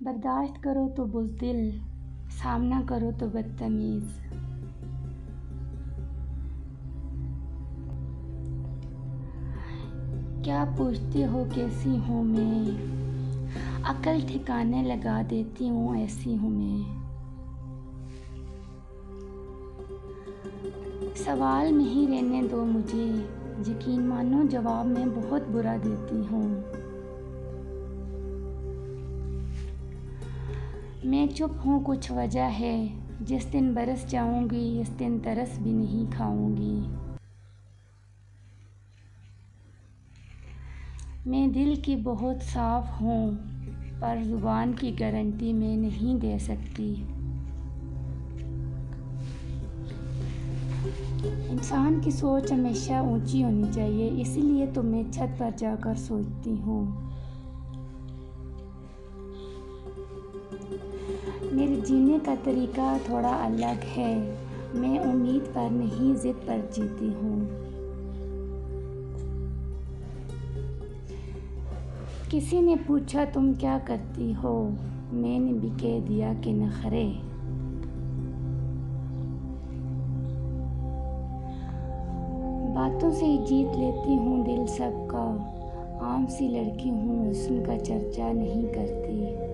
बर्दाश्त करो तो बुज़दिल, सामना करो तो बदतमीज़। क्या पूछते हो कैसी हूँ मैं, अक्ल ठिकाने लगा देती हूँ ऐसी हूँ मैं। सवाल में ही रहने दो मुझे, यकीन मानो जवाब में बहुत बुरा देती हूँ। मैं चुप हूँ कुछ वजह है, जिस दिन बरस जाऊँगी इस दिन तरस भी नहीं खाऊँगी। मैं दिल की बहुत साफ़ हूँ, पर ज़ुबान की गारंटी मैं नहीं दे सकती। इंसान की सोच हमेशा ऊंची होनी चाहिए, इसीलिए तो मैं छत पर जाकर सोचती हूँ। मेरे जीने का तरीका थोड़ा अलग है, मैं उम्मीद पर नहीं ज़िद पर जीती हूँ। किसी ने पूछा तुम क्या करती हो, मैंने भी कह दिया कि नखरे। बातों से ही जीत लेती हूँ दिल सबका, आम सी लड़की हूँ हुस्न का चर्चा नहीं करती।